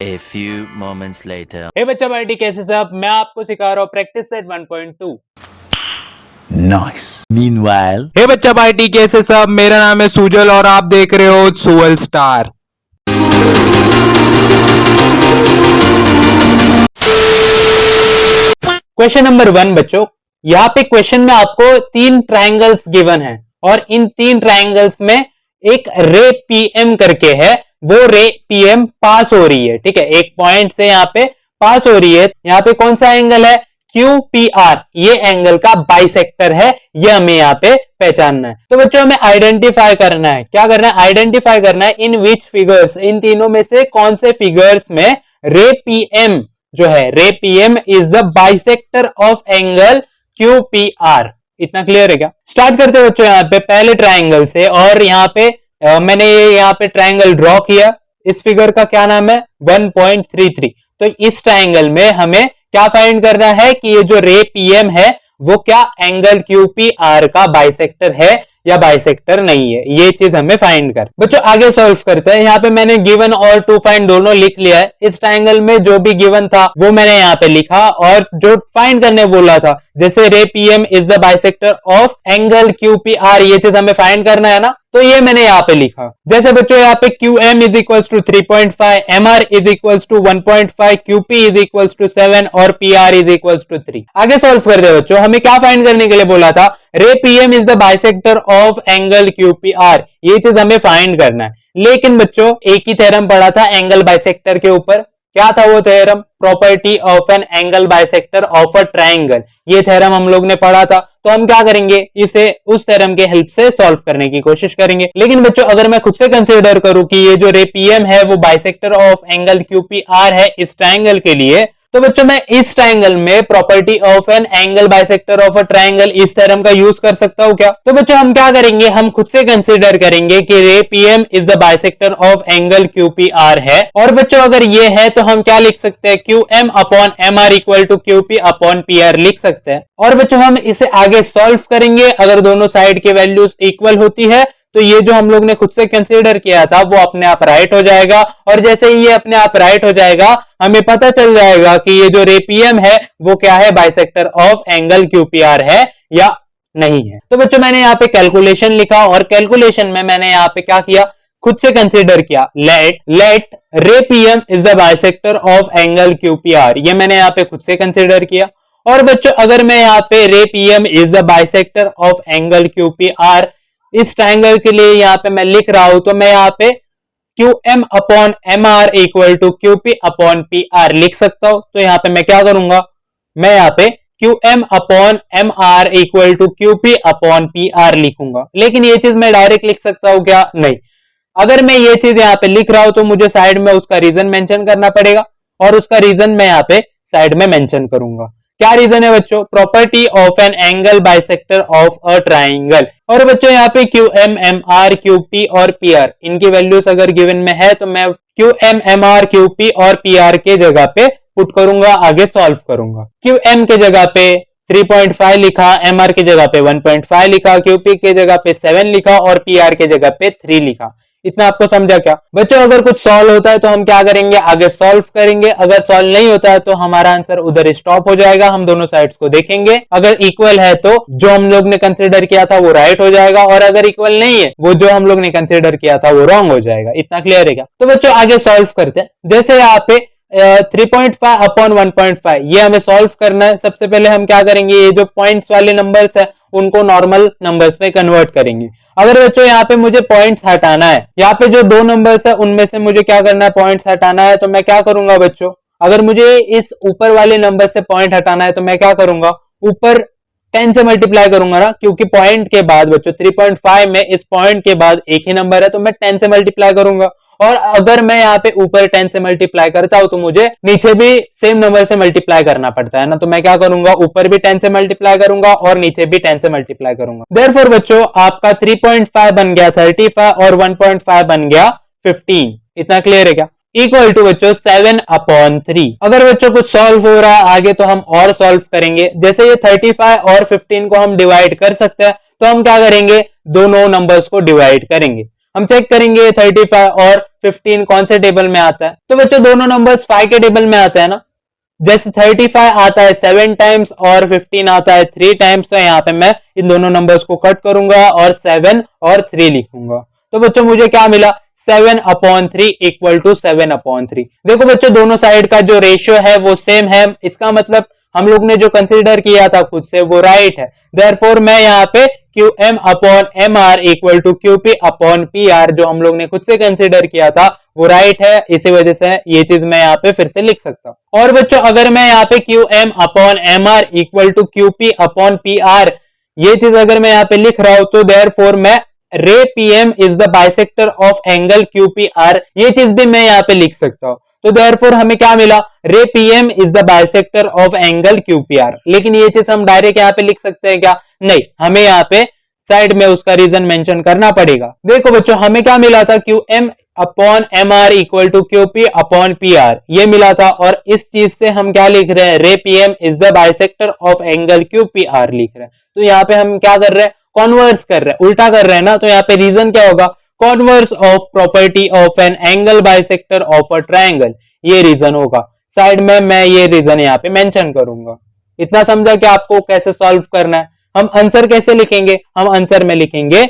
A few moments later. हे बच्चा party कैसे सब, मैं आपको सिखा रहा हूँ प्रैक्टिस सेट 1.2। Nice. Meanwhile. हे बच्चा पार्टी कैसे सब, मेरा नाम है सुजल और आप देख रहे हो सुअल स्टार। क्वेश्चन नंबर 1 बच्चों, यहाँ पे क्वेश्चन में आपको 3 ट्रायंगल्स गिवन है और इन 3 ट्रायंगल्स में एक रे पीएम करके है, वो रे पीएम पास हो रही है। ठीक है, एक पॉइंट से यहाँ पे पास हो रही है। यहाँ पे कौन सा एंगल है? QPR, ये एंगल का बाइसेक्टर है, ये हमें यहाँ पे पहचानना है। तो बच्चों हमें आइडेंटिफाई करना है, क्या करना है? आइडेंटिफाई करना है इन विच फिगर्स, इन तीनों में से कौन से फिगर्स में रे पीएम जो है, रे PM is the bisector of angle QPR। इतना क्लियर है क्या? स्टार्ट करते हैं बच्चों यहाँ पे पहले ट्राइंगल से, और यहाँ पे मैंने यहाँ पे ट्राइंगल ड्रॉ किया। इस फिगर का क्या नाम है? 1.33। तो इस ट्राइंगल में हमें क्या फाइंड करना है कि ये जो रे पीएम है वो क्या एंगल QPR का बाइसेक्टर है या बाइसेक्टर नहीं है, ये चीज हमें फाइंड कर। बच्चों आगे सॉल्व करते हैं। यहाँ पे मैंने गिवन और टू फाइंड दोनों लिख लिया है। इस ट्राइंगल में जो भी गिवन था वो मैंने यहाँ पे लिखा, और जो फाइंड करने बोला था, जैसे रे PM is the bisector of angle QPR, ये चीज हमें फाइंड करना है ना, तो ये मैंने यहाँ पे लिखा। जैसे बच्चों यहाँ पे QM is equal to 3.5, MR is equal to 1.5, QP is equal to 7 और PR इज इक्वल टू 3। आगे सॉल्व कर दे बच्चों। हमें क्या फाइंड करने के लिए बोला था? रे PM is the bisector of angle QPR, ये चीज हमें फाइंड करना है। लेकिन बच्चों एक ही थ्योरम पढ़ा था एंगल बाइसेक्टर के ऊपर। क्या था वो theorem? Property of an angle bisector of a triangle, ये थ्योरम हम लोग ने पढ़ा था। तो हम क्या करेंगे? इसे उस थ्योरम के हेल्प से सॉल्व करने की कोशिश करेंगे। लेकिन बच्चों अगर मैं खुद से कंसीडर करूं कि ये जो रे पीएम है वो बाइसेक्टर ऑफ एंगल QPR है इस ट्रायंगल के लिए, तो बच्चों मैं इस ट्रायंगल में property of an angle bisector of a triangle इस थ्योरम का यूज कर सकता हूं क्या? तो बच्चों हम क्या करेंगे? हम खुद से कंसीडर करेंगे कि रे PM is the bisector of angle QPR है। और बच्चों अगर ये है तो हम क्या लिख सकते हैं? QM upon MR equal to QP upon PR लिख सकते हैं। और बच्चों हम इसे आगे सॉल्व करेंगे। अगर दोनों साइड के वैल्यूज इक्वल होती है तो ये जो हम लोग ने खुद से कंसीडर किया था वो अपने आप राइट हो जाएगा, और जैसे ही ये अपने आप राइट हो जाएगा हमें पता चल जाएगा कि ये जो रे पीएम है वो क्या है? बाइसेक्टर ऑफ एंगल QPR है या नहीं है। तो बच्चों मैंने यहाँ पे कैलकुलेशन लिखा, और कैलकुलेशन में मैंने यहाँ पे क्या किया? खुद से कंसीडर किया, लेट रे PM is the bisector of angle QPR, ये मैंने यहाँ पे खुद से कंसीडर किया। और बच्चों अगर मैं यहाँ पे रे PM is the bisector of angle QPR इस ट्रायंगल के लिए यहाँ पे मैं लिख रहा हूं, तो मैं यहाँ पे QM upon MR equal to QP upon PR लिख सकता हूं। तो यहाँ पे मैं क्या करूंगा? मैं यहाँ पे QM upon MR equal to QP upon PR लिखूंगा। लेकिन ये चीज मैं डायरेक्ट लिख सकता हूं क्या? नहीं। अगर मैं ये चीज यहाँ पे लिख रहा हूं तो मुझे साइड में उसका रीजन मेंशन करना पड़ेगा, और उसका रीजन मैं यहाँ पे साइड में मेंशन करूंगा। क्या रीजन है बच्चों? Property of an angle bisector of a triangle. और बच्चों यहाँ पे QM, MR, QP और PR इनकी वैल्यूज अगर गिवन में है तो मैं QM, MR, QP और PR के जगह पे पुट करूंगा, आगे सॉल्व करूंगा। QM के जगह पे 3.5 लिखा, MR की जगह पे 1.5 लिखा, QP के जगह पे 7 लिखा और PR के जगह पे 3 लिखा। इतना आपको समझा क्या बच्चों? अगर कुछ सॉल्व होता है तो हम क्या करेंगे? आगे सॉल्व करेंगे। अगर सॉल्व नहीं होता है तो हमारा आंसर उधर स्टॉप हो जाएगा, हम दोनों साइड्स को देखेंगे। अगर इक्वल है तो जो हम लोग ने कंसीडर किया था वो राइट हो जाएगा, और अगर इक्वल नहीं है वो जो हम लोग ने कंसीडर किया था वो रॉन्ग हो जाएगा। इतना क्लियर है क्या? तो बच्चों आगे सॉल्व करते हैं। जैसे यहाँ पे 3.5 अपॉन 1.5 ये हमें सॉल्व करना है। सबसे पहले हम क्या करेंगे? ये जो पॉइंट्स वाले नंबर्स है उनको नॉर्मल नंबर्स में कन्वर्ट करेंगे। अगर बच्चों यहाँ पे मुझे पॉइंट्स हटाना है, यहाँ पे जो 2 नंबर्स है उनमें से मुझे क्या करना है? पॉइंट्स हटाना है। तो मैं क्या करूंगा बच्चों? अगर मुझे इस ऊपर वाले नंबर से पॉइंट हटाना है तो मैं क्या करूंगा? ऊपर 10 से मल्टीप्लाई करूंगा ना, क्योंकि पॉइंट के बाद बच्चों 3.5 में इस पॉइंट के बाद एक ही नंबर है तो मैं 10 से मल्टीप्लाई करूंगा। और अगर मैं यहाँ पे ऊपर 10 से मल्टीप्लाई करता हूं तो मुझे नीचे भी सेम नंबर से मल्टीप्लाई करना पड़ता है ना, तो मैं क्या करूंगा? ऊपर भी 10 से मल्टीप्लाई करूंगा और नीचे भी 10 से मल्टीप्लाई करूंगा। देयरफॉर बच्चों आपका 3.5 बन गया 35 और 1.5 बन गया 15। इतना क्लियर है क्या? इक्वल टू बच्चों 7 अपॉन 3। अगर बच्चों कुछ सॉल्व हो रहा है आगे तो हम और सॉल्व करेंगे। जैसे ये 35 और 15 को हम डिवाइड कर सकते हैं, तो हम क्या करेंगे? दोनों नंबर्स को डिवाइड करेंगे। हम चेक करेंगे 35 और 15 कौन से टेबल में आता है? तो बच्चों दोनों नंबर्स 5 के टेबल में आते हैं ना। जैसे 35 आता है 7 टाइम्स और 15 आता है 3 टाइम्स, तो यहाँ पे मैं इन दोनों नंबर्स को कट करूंगा और 7 और 3 लिखूंगा। तो बच्चों मुझे क्या मिला? 7/3 इक्वल टू 7/3। देखो बच्चों दोनों साइड का जो रेशियो है वो सेम है, इसका मतलब हम लोग ने जो कंसीडर किया था खुद से वो राइट है। देयरफॉर मैं यहाँ पे QM/MR इक्वल टू QP/PR जो हम लोग ने खुद से कंसीडर किया था वो राइट है, इसी वजह से ये चीज मैं यहाँ पे फिर से लिख सकता हूँ। और बच्चों अगर मैं यहाँ पे QM/MR इक्वल टू QP/PR ये चीज अगर मैं यहाँ पे लिख रहा हूं तो देयरफॉर मैं रे PM is the bisector of angle QPR ये चीज भी मैं यहाँ पे लिख सकता हूँ। तो देयरफॉर हमें क्या मिला? रे PM is the bisector of angle QPR। लेकिन ये चीज हम डायरेक्ट यहाँ पे लिख सकते हैं क्या? नहीं, हमें यहाँ पे साइड में उसका रीजन मेंशन करना पड़ेगा। देखो बच्चों हमें क्या मिला था? QM/MR इक्वल टू QP/PR ये मिला था, और इस चीज से हम क्या लिख रहे हैं? रे PM is the bisector of angle QPR लिख रहे हैं। तो यहाँ पे हम क्या कर रहे हैं? कॉन्वर्स कर रहे हैं, उल्टा कर रहे हैं ना। तो यहाँ पे रीजन क्या होगा? Converse of property of an angle bisector of a triangle, ये रीजन होगा। साइड में मैं ये रीजन यहाँ पे मेंशन करूंगा। इतना समझा कि आपको कैसे सॉल्व करना है। हम आंसर कैसे लिखेंगे? हम आंसर में लिखेंगे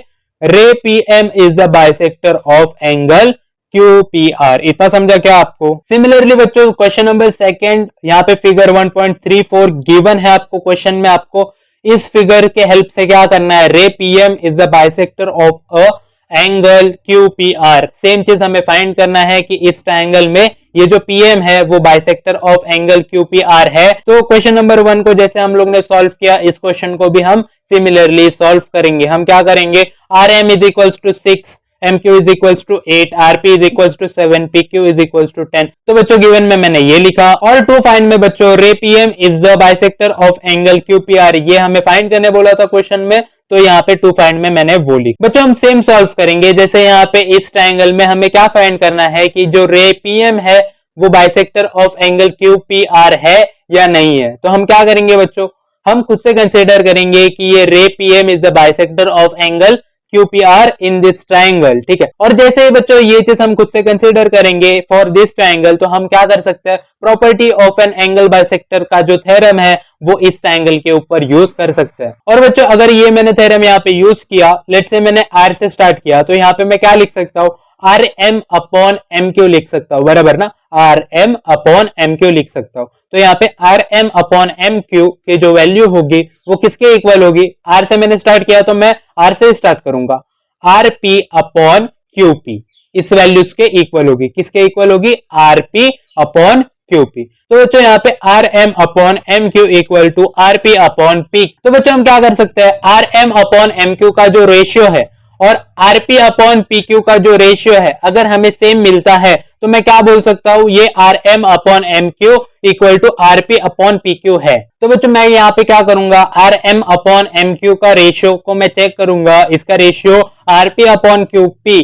रे PM is the bisector of angle QPR। इतना समझा क्या आपको? सिमिलरली बच्चों क्वेश्चन नंबर सेकंड, यहाँ पे फिगर 1.34 गिवन है आपको क्वेश्चन में। आपको इस फिगर के हेल्प से क्या करना है? रे PM is the bisector of a angle QPR। Same चीज हमें फाइंड करना है कि इस ट्रायंगल में ये जो PM है वो बाइसेक्टर ऑफ एंगल QPR है। तो क्वेश्चन नंबर 1 को जैसे हम लोग ने सॉल्व किया, इस क्वेश्चन को भी हम सिमिलरली सॉल्व करेंगे। हम क्या करेंगे? RM is equals to 6, MQ is equals to 8, RP is equals to 7, PQ is equals to 10। तो बच्चों गिवन में मैंने ये लिखा। और टू फाइंड में बच्चों रे PM is the bisector of angle QPR ये हमें फाइंड करने बोला था क्वेश्चन में, तो यहाँ पे टू फाइंड में मैंने वो लिखा। बच्चों हम सेम सॉल्व करेंगे। जैसे यहाँ पे इस ट्रायंगल में हमें क्या फाइंड करना है कि जो रे PM है वो बाइसेक्टर ऑफ एंगल QPR है या नहीं है। तो हम क्या करेंगे बच्चों? हम खुद से कंसीडर करेंगे कि ये रे PM is the bisector of angle QPR in this triangle, ठीक है। और जैसे ही बच्चों ये चीज हम खुद से कंसीडर करेंगे फॉर दिस ट्रायंगल, तो हम क्या कर सकते हैं? Property of an angle bisector का जो थ्योरम है वो इस ट्रायंगल के ऊपर यूज कर सकते हैं। और बच्चों अगर ये मैंने थ्योरम यहाँ पे यूज किया, लेट्स से मैंने R से स्टार्ट किया, तो यहाँ पे मैं क्या लिख सकता हूँ? RM/MQ लिख सकता हूँ, बराबर ना। RM/MQ लिख सकता हूँ। तो यहाँ पे RM/MQ की जो वैल्यू होगी वो किसके इक्वल होगी? R से मैंने स्टार्ट किया तो मैं R से स्टार्ट करूंगा। RP/QP इस वैल्यूज के इक्वल होगी। किसके इक्वल होगी? RP/QP। तो बच्चों यहाँ पे RM/MQ इक्वल टू RP/P। तो बच्चों हम क्या कर सकते हैं? RM/MQ का जो रेशियो है और RP/PQ का जो रेशियो है अगर हमें सेम मिलता है तो मैं क्या बोल सकता हूं? ये RM/MQ इक्वल टू RP/PQ है। तो बच्चों मैं यहाँ पे क्या करूंगा? RM/MQ का रेशियो को मैं चेक करूंगा, इसका रेशियो RP/QP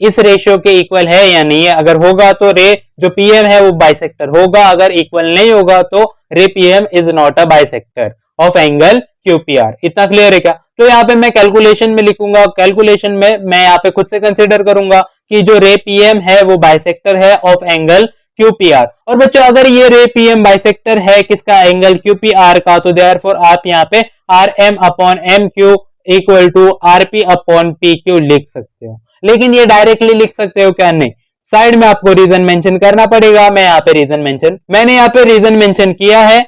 इस रेशियो के इक्वल है या नहीं है। अगर होगा तो रे जो PM है वो बाइसेक्टर होगा, अगर इक्वल नहीं होगा तो रे PM is not a bisector of angle QPR। इतना क्लियर है क्या? तो यहाँ पे मैं कैलकुलेशन में लिखूंगा। कैलकुलेशन में मैं यहाँ पे खुद से कंसीडर करूंगा कि जो रे PM है वो बाइसेक्टर है ऑफ एंगल QPR। और बच्चों अगर ये रे PM बाइसेक्टर है किसका? एंगल QPR का, तो देयरफॉर आप यहाँ पे RM/MQ इक्वल टू RP/PQ लिख सकते हो। लेकिन ये डायरेक्टली लिख सकते हो क्या? नहीं, साइड में आपको रीजन मेंशन करना पड़ेगा। मैंने यहाँ पे रीजन मेंशन किया है,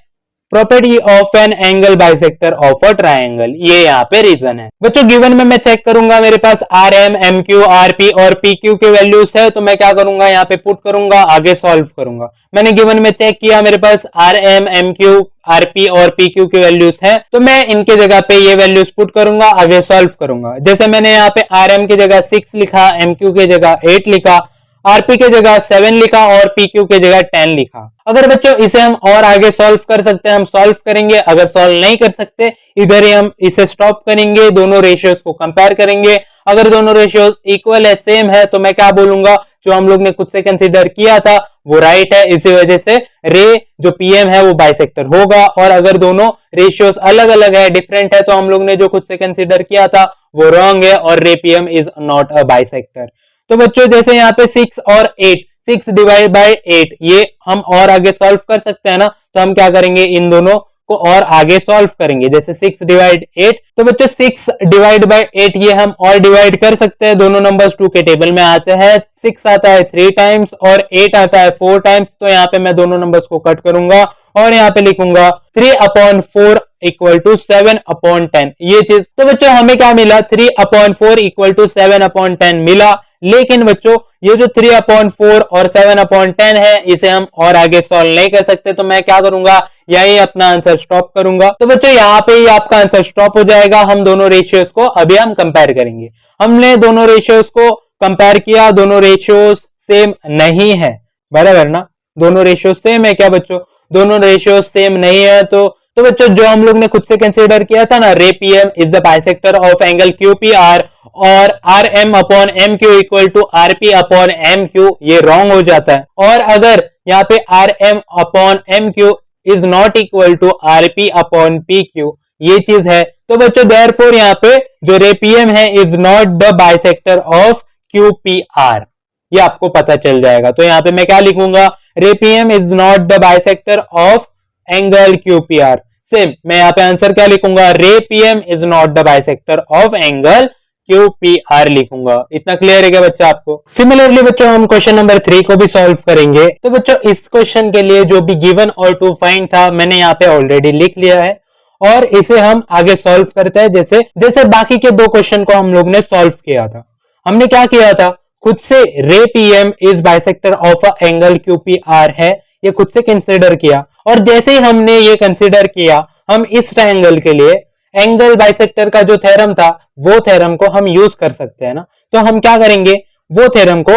property of an angle bisector of a triangle, ये यहाँ पे रीजन है। बच्चों गिवन में मैं चेक करूंगा, मेरे पास RM, MQ, RP और PQ के वैल्यूज है, तो मैं क्या करूंगा? यहाँ पे पुट करूंगा, आगे सॉल्व करूंगा। मैंने गिवन में चेक किया, मेरे पास RM, MQ, RP और PQ के वैल्यूज है, तो मैं इनके जगह पे ये वैल्यूज पुट करूंगा, आगे सॉल्व करूंगा। जैसे मैंने यहाँ पे RM की जगह 6 लिखा, MQ की जगह 8 लिखा, RP के जगह 7 लिखा और PQ के जगह 10 लिखा। अगर बच्चों इसे हम और आगे सॉल्व कर सकते हैं, हम सॉल्व करेंगे। अगर सॉल्व नहीं कर सकते, इधर ही हम इसे स्टॉप करेंगे, दोनों रेशियोज को कंपेयर करेंगे। अगर दोनों रेशियोज इक्वल है, सेम है, तो मैं क्या बोलूंगा? जो हम लोग ने खुद से कंसीडर किया था वो राइट है, इसी वजह से रे जो PM है वो बाइसेक्टर होगा। और अगर दोनों रेशियोज अलग अलग है, डिफरेंट है, तो हम लोग ने जो खुद से कंसीडर किया था वो रॉन्ग है और रे PM is not a bisector. तो बच्चों जैसे यहाँ पे 6 और 8, 6 डिवाइड बाय 8 ये हम और आगे सॉल्व कर सकते हैं ना, तो हम क्या करेंगे, इन दोनों को और आगे सॉल्व करेंगे। जैसे 6 डिवाइड 8, तो बच्चों 6 डिवाइड बाय 8 ये हम और डिवाइड कर सकते हैं। दोनों नंबर्स 2 के टेबल में आते हैं। 6 आता है 3 टाइम्स और 8 आता है 4 टाइम्स, तो यहाँ पे मैं दोनों नंबर्स को कट करूंगा और यहाँ पे लिखूंगा 3/4 इक्वल टू 7/10 ये चीज। तो बच्चों हमें क्या मिला, 3/4 इक्वल टू 7/10 मिला। लेकिन बच्चों ये जो 3/4 और 7/10 है इसे हम और आगे सॉल्व नहीं कर सकते, तो मैं क्या करूंगा, यही अपना आंसर स्टॉप करूंगा। तो बच्चों यहाँ पे ही आपका आंसर स्टॉप हो जाएगा। हम दोनों रेशियोज को अभी हम कंपेयर करेंगे। हमने दोनों रेशियोज को कंपेयर किया, दोनों रेशियोज सेम नहीं है, बराबर ना, दोनों रेशियोज सेम है क्या बच्चों, दोनों रेशियोज सेम नहीं है। तो बच्चों जो हम लोग ने खुद से कंसीडर किया था ना, ray P M is the bisector of angle Q P R और R M upon M Q equal to R P upon M Q, ये रॉन्ग हो जाता है। और अगर यहाँ पे R M upon M Q is not equal to R P upon P Q, ये चीज है, तो बच्चों देयरफॉर यहाँ पे जो रे पी एम है is not the bisector of Q P R, ये आपको पता चल जाएगा। तो यहाँ पे मैं क्या लिखूंगा, ray P M is not the bisector of angle Q P R. Same मैं यहाँ पे आंसर क्या लिखूंगा, ray P M is not the bisector of angle Q P R लिखूंगा। इतना क्लियर है क्या बच्चा आपको। सिमिलरली बच्चों हम क्वेश्चन नंबर 3 को भी सॉल्व करेंगे। तो बच्चों इस क्वेश्चन के लिए जो भी गिवन और टू फाइंड था मैंने यहाँ पे ऑलरेडी लिख लिया है और इसे हम आगे सॉल्व करते हैं। जैसे बाकी के दो क्वेश्चन को हम लोग ने सॉल्व किया था। हमने क्या किया था, खुद से ray P M is bisector of a angle Q P R है, ये खुद से कंसीडर किया। और जैसे ही हमने ये कंसीडर किया, हम इस ट्रायंगल के लिए एंगल बाइसेक्टर का जो थ्योरम था वो थ्योरम को हम यूज कर सकते हैं ना, तो हम क्या करेंगे, वो थ्योरम को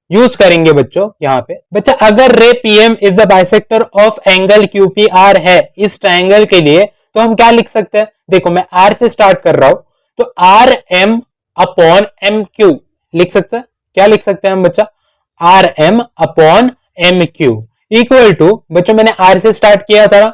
यूज करेंगे बच्चों। यहाँ पे बच्चा अगर ray P M is the bisector of angle Q P R है इस ट्रायंगल के लिए, तो हम क्या लिख सकते हैं, देखो मैं आर से स्टार्ट कर रहा हूं, तो R M upon M Q लिख सकते हैं। क्या लिख सकते हैं हम बच्चा, R M upon M Q equal to, बच्चों मैंने आर से स्टार्ट किया था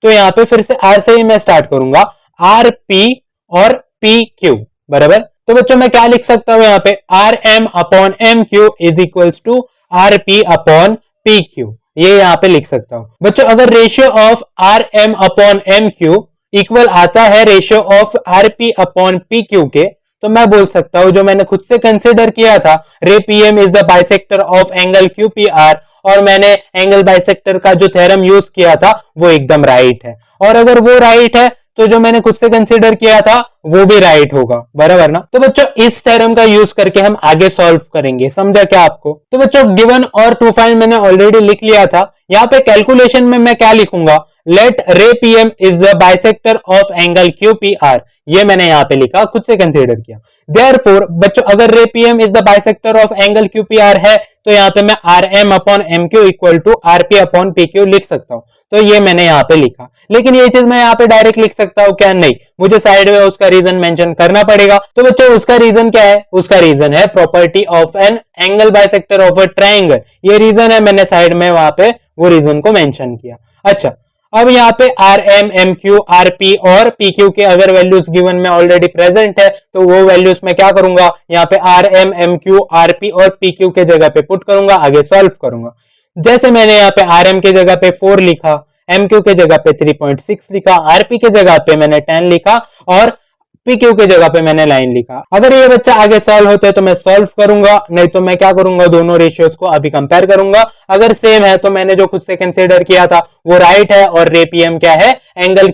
तो यहाँ पे फिर से आर से ही मैं स्टार्ट करूंगा, आर पी और पी क्यू बराबर। तो बच्चों मैं क्या लिख सकता हूं यहाँ पे, R M upon M Q is equals to R P upon P Q, ये यहाँ पे लिख सकता हूं। बच्चों अगर ratio of R M upon M Q equal आता है ratio of R P upon P Q के, तो मैं बोल सकता हूं जो मैंने खुद से कंसिडर किया था, ray P M is the bisector of angle Q P R, और मैंने एंगल बाइसेक्टर का जो थ्योरम यूज किया था वो एकदम राइट है। और अगर वो राइट है तो जो मैंने खुद से कंसीडर किया था वो भी राइट होगा, बराबर ना। तो बच्चों इस थ्योरम का यूज करके हम आगे सॉल्व करेंगे, समझा क्या आपको। तो बच्चों गिवन और टू फाइंड मैंने ऑलरेडी लिख लिया था। यहाँ पे कैलकुलेशन में मैं क्या लिखूंगा, let ray P M is the bisector of angle Q P R, ये मैंने यहाँ पे लिखा, खुद से कंसीडर किया। देयरफॉर बच्चों अगर ray P M is the bisector of angle Q P R है तो यहाँ पे मैं R M upon M Q equal to R P upon P Q लिख सकता हूँ। तो ये मैंने यहाँ पे लिखा, लेकिन ये चीज मैं यहाँ पे डायरेक्ट लिख सकता हूँ क्या, नहीं, मुझे साइड में उसका रीजन मेंशन करना पड़ेगा। तो बच्चों उसका रीजन क्या है, उसका रीजन है property of an angle bisector of a triangle, ये रीजन है, मैंने साइड में वहां पे वो रीजन को मेंशन किया। अच्छा अब यहाँ पे R M M Q R P और पी क्यू के अगर वैल्यूज गिवन में ऑलरेडी प्रेजेंट है तो वो वैल्यूज मैं क्या करूंगा, यहाँ पे R M M Q R P और पी क्यू के जगह पे पुट करूंगा, आगे सॉल्व करूंगा। जैसे मैंने यहाँ पे आर एम के जगह पे 4 लिखा, एम क्यू के जगह पे 3.6 लिखा, आर पी के जगह पे मैंने 10 लिखा और पी क्यू के जगह पे मैंने लाइन लिखा। अगर ये बच्चा आगे सॉल्व होता है तो मैं सॉल्व करूंगा, नहीं तो मैं क्या करूंगा, दोनों रेशियोज को अभी कंपेयर करूंगा। अगर सेम है तो मैंने जो खुद से कंसीडर किया था वो राइट है और रे पी एम क्या है, एंगल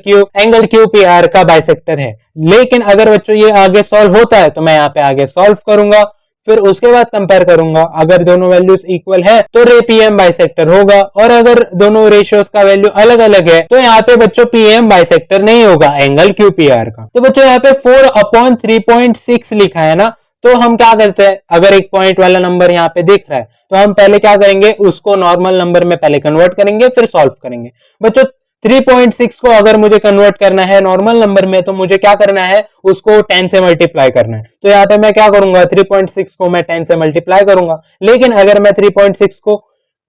क्यू पी आर का बाइसेक्टर है। लेकिन अगर बच्चों ये आगे सॉल्व होता है तो मैं यहाँ पे आगे सॉल्व करूंगा, फिर उसके बाद कंपेयर करूंगा। अगर दोनों वैल्यूज इक्वल है तो रे पी एम बाइसेक्टर होगा, और अगर दोनों रेशियोज का वैल्यू अलग अलग है तो यहाँ पे बच्चों पी एम बाइसेक्टर नहीं होगा एंगल क्यू पी आर का। तो बच्चों यहाँ पे 4/3.6 लिखा है ना, तो हम क्या करते हैं, अगर एक पॉइंट वाला नंबर यहाँ पे दिख रहा है तो हम पहले क्या करेंगे, उसको नॉर्मल नंबर में पहले कन्वर्ट करेंगे फिर सॉल्व करेंगे। बच्चों 3.6 को अगर मुझे कन्वर्ट करना है नॉर्मल नंबर में तो मुझे क्या करना है, उसको 10 से मल्टीप्लाई करना है। तो यहाँ पे मैं क्या करूंगा, 3.6 को मैं 10 से मल्टीप्लाई करूंगा। लेकिन अगर मैं 3.6 को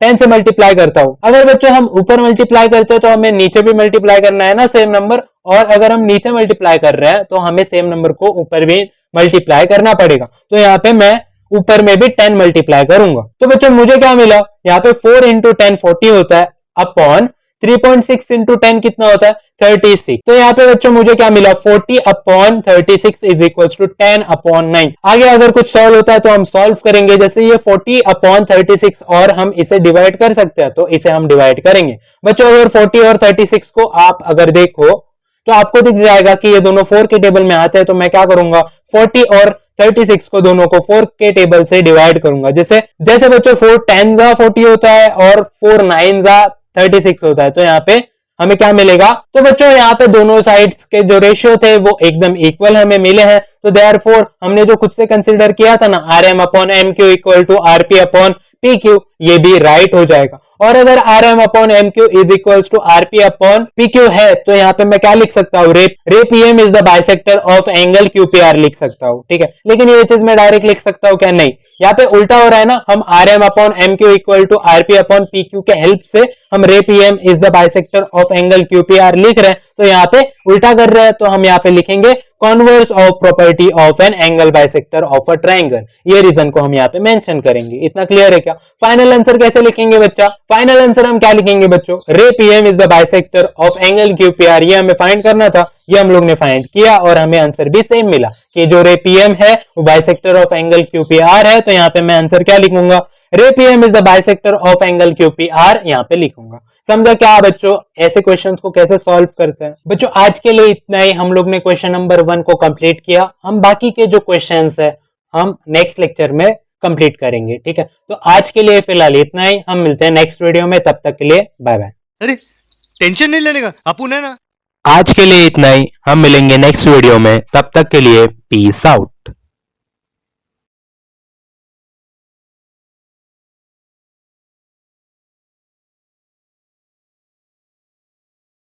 10 से मल्टीप्लाई करता हूं, अगर बच्चों हम ऊपर मल्टीप्लाई करते हैं तो हमें नीचे भी मल्टीप्लाई करना है ना सेम नंबर, और अगर हम नीचे मल्टीप्लाई कर रहे हैं तो हमें सेम नंबर को ऊपर भी मल्टीप्लाई करना पड़ेगा। तो यहाँ पे मैं ऊपर में भी 10 मल्टीप्लाई करूंगा। तो बच्चों मुझे क्या मिला, यहाँ पे 4 इंटू 10 40 होता है अपॉन 3.6 इंटू 10 कितना होता है 36। तो यहाँ पे बच्चों मुझे क्या मिला 40 upon 36 is equal to 10 upon 9। आगे अगर कुछ सॉल्व होता है तो हम सॉल्व करेंगे, जैसे ये 40 अपॉन 36 और हम इसे डिवाइड कर सकते हैं तो इसे हम डिवाइड करेंगे। बच्चों अगर 40 और 36 को आप अगर देखो तो आपको दिख जाएगा कि ये दोनों 4 के टेबल में आते हैं, तो मैं क्या करूंगा 40 और 36 को दोनों को 4 के टेबल से डिवाइड करूंगा। जैसे बच्चों 4 10 जा 40 होता है और 4 9 जा 36 होता है, तो यहाँ पे हमें क्या मिलेगा, तो बच्चों यहाँ पे दोनों साइड्स के जो रेशियो थे वो एकदम इक्वल हमें मिले हैं। तो देयरफॉर हमने जो खुद से कंसीडर किया था ना RM upon MQ equal to RP upon PQ, ये भी राइट हो जाएगा। और अगर RM upon MQ is equal to RP upon PQ है तो यहाँ पे मैं क्या लिख सकता हूँ, रे PM is the bisector of angle QPR लिख सकता हूँ, ठीक है। लेकिन ये चीज मैं डायरेक्ट लिख सकता हूँ क्या, नहीं, यहाँ पे उल्टा हो रहा है ना, हम RM upon MQ equal to RP upon PQ के हेल्प से हम ray PM is the bisector of angle QPR लिख रहे हैं, तो यहाँ पे उल्टा कर रहे हैं, तो हम यहाँ पे लिखेंगे converse of property of an angle bisector of a triangle. ये रीजन को हम यहाँ पे मेंशन करेंगे। इतना क्लियर है क्या? फाइनल आंसर कैसे लिखेंगे बच्चा? फाइनल आंसर हम क्या लिखेंगे बच्चों, रे PM is the bisector of angle QPR। ये हमें फाइंड करना था, ये हम लोग ने फाइंड किया और हमें आंसर भी सेम मिला कि जो रे PM है वो बाइसेक्टर ऑफ एंगल QPR है। तो यहाँ पे मैं आंसर क्या लिखूंगा, रे PM is the bisector of angle QPR यहाँ पे लिखूंगा। समझा क्या बच्चों ऐसे क्वेश्चंस को कैसे सॉल्व करते हैं? बच्चों आज के लिए इतना ही, हम लोग ने क्वेश्चन नंबर 1 को कंप्लीट किया। हम बाकी के जो क्वेश्चंस है हम नेक्स्ट लेक्चर में कंप्लीट करेंगे, ठीक है। तो आज के लिए फिलहाल इतना ही, हम मिलते हैं नेक्स्ट वीडियो में, तब तक के लिए बाय बाय। अरे टेंशन नहीं लेने का, अपुन है ना। आज के लिए इतना ही, हम मिलेंगे नेक्स्ट वीडियो में, तब तक के लिए पीस आउट।